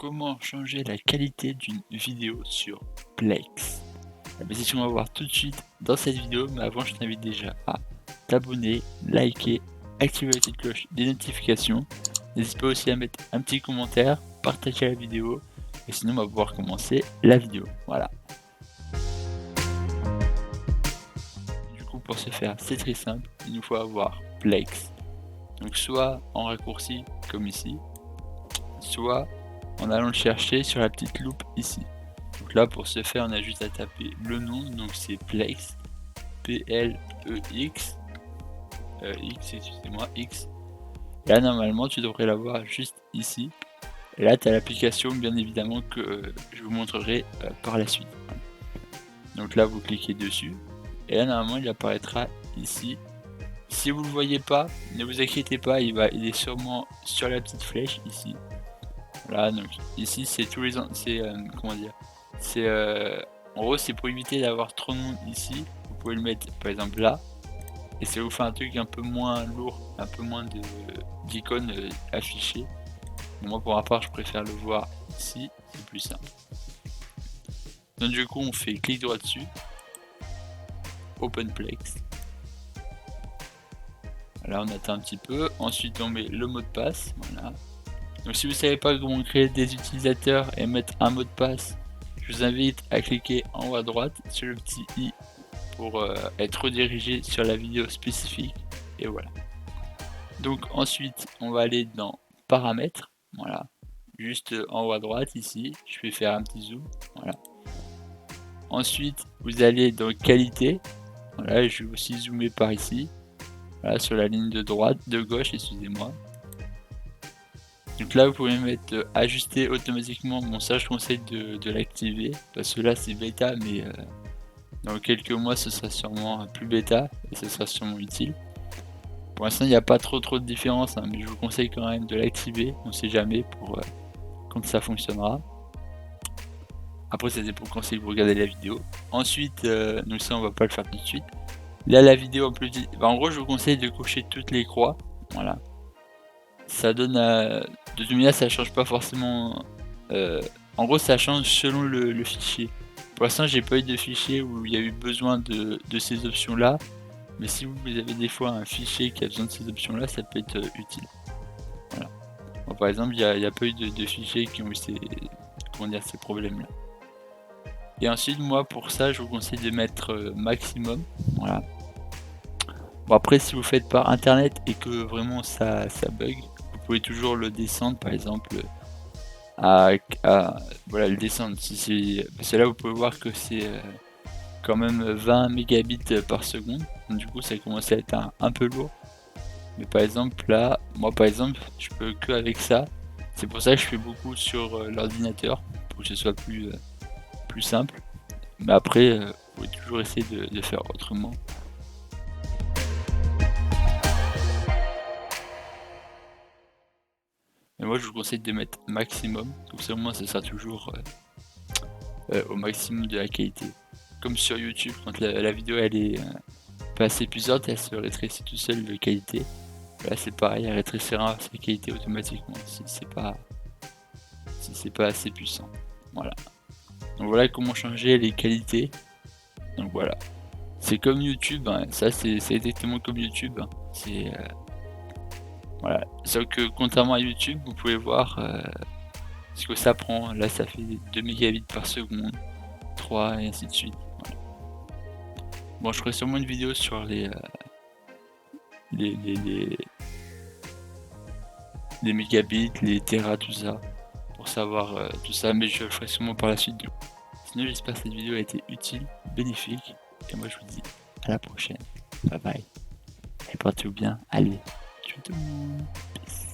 comment changer la qualité d'une vidéo sur Plex? Eh bien, c'est ce qu'on va voir tout de suite dans cette vidéo, mais avant je t'invite déjà à t'abonner, liker, activer la petite cloche des notifications. N'hésite pas aussi à mettre un petit commentaire, partager la vidéo, et sinon on va pouvoir commencer la vidéo. Voilà. Du coup, pour ce faire, c'est très simple, il nous faut avoir Plex. Donc soit en raccourci comme ici, soit en allant le chercher sur la petite loupe ici. Donc là, pour ce faire, on a juste à taper le nom, donc c'est Plex, P-L-E-X, X, excusez-moi, X. Et là, normalement, tu devrais l'avoir juste ici. Et là, tu as l'application, bien évidemment, que je vous montrerai par la suite. Donc là, vous cliquez dessus. Et là, normalement, il apparaîtra ici. Si vous ne le voyez pas, ne vous inquiétez pas, il est sûrement sur la petite flèche ici. Voilà, donc ici, c'est tous les... comment dire, c'est en gros, c'est pour éviter d'avoir trop de monde ici. Vous pouvez le mettre par exemple là, et ça vous fait un truc un peu moins lourd, un peu moins d'icônes affichées. Moi, pour ma part, je préfère le voir ici, c'est plus simple. Donc du coup, on fait clic droit dessus, Open Plex. Là, on attend un petit peu. Ensuite, on met le mot de passe. Voilà. Donc si vous ne savez pas comment créer des utilisateurs et mettre un mot de passe, je vous invite à cliquer en haut à droite sur le petit i pour être redirigé sur la vidéo spécifique. Et voilà. Donc ensuite, on va aller dans paramètres. Voilà. Juste en haut à droite ici. Je vais faire un petit zoom. Voilà. Ensuite, vous allez dans qualité. Voilà, je vais aussi zoomer par ici. Voilà, sur la ligne de droite, de gauche, excusez-moi. Donc là, vous pouvez mettre ajuster automatiquement. Bon, ça, je conseille de l'activer parce que là, c'est bêta, mais dans quelques mois, ce sera sûrement plus bêta et ce sera sûrement utile. Pour l'instant, il n'y a pas trop de différence, hein, mais je vous conseille quand même de l'activer. On ne sait jamais pour quand ça fonctionnera. Après, ça dépend quand c'est que vous regardez la vidéo. Ensuite, donc ça, on va pas le faire tout de suite. Là, la vidéo en plus, en gros, je vous conseille de cocher toutes les croix. Voilà. Ça donne de toute manière, ça change pas forcément. En gros, ça change selon le fichier. Pour l'instant, j'ai pas eu de fichier où il y a eu besoin de ces options là. Mais si vous avez des fois un fichier qui a besoin de ces options là, ça peut être utile. Voilà. Bon, par exemple, il n'y a pas eu de fichiers qui ont eu ces problèmes là. Et ensuite, moi pour ça, je vous conseille de mettre maximum. Voilà. Bon, après, si vous faites par internet et que vraiment ça bug, vous pouvez toujours le descendre, par exemple voilà, le descendre. Parce que là, vous pouvez voir que c'est quand même 20 mégabits par seconde. Donc, du coup, ça commence à être un peu lourd. Mais par exemple, là, moi par exemple, je peux que avec ça. C'est pour ça que je fais beaucoup sur l'ordinateur pour que ce soit plus simple. Mais après, vous pouvez toujours essayer de faire autrement. Mais moi, je vous conseille de mettre maximum. Comme ça, au moins, ça sera toujours au maximum de la qualité. Comme sur YouTube, quand la vidéo elle est pas assez puissante, elle se rétrécit tout seul de qualité. Là, c'est pareil, elle rétrécira sa qualité automatiquement si c'est pas assez puissant. Voilà. Donc voilà comment changer les qualités. Donc voilà. C'est comme YouTube, hein. Ça c'est exactement comme YouTube. Hein. C'est voilà. Sauf que contrairement à YouTube, vous pouvez voir ce que ça prend. Là ça fait 2 mégabits par seconde, 3 et ainsi de suite. Voilà. Bon, je ferai sûrement une vidéo sur les mégabits, les terras, tout ça, pour savoir tout ça, mais je le ferai sûrement par la suite. Sinon, j'espère que cette vidéo a été utile, bénéfique, et moi je vous dis à la prochaine. Bye bye. Et portez-vous bien. Allez, ciao tout le monde. Peace.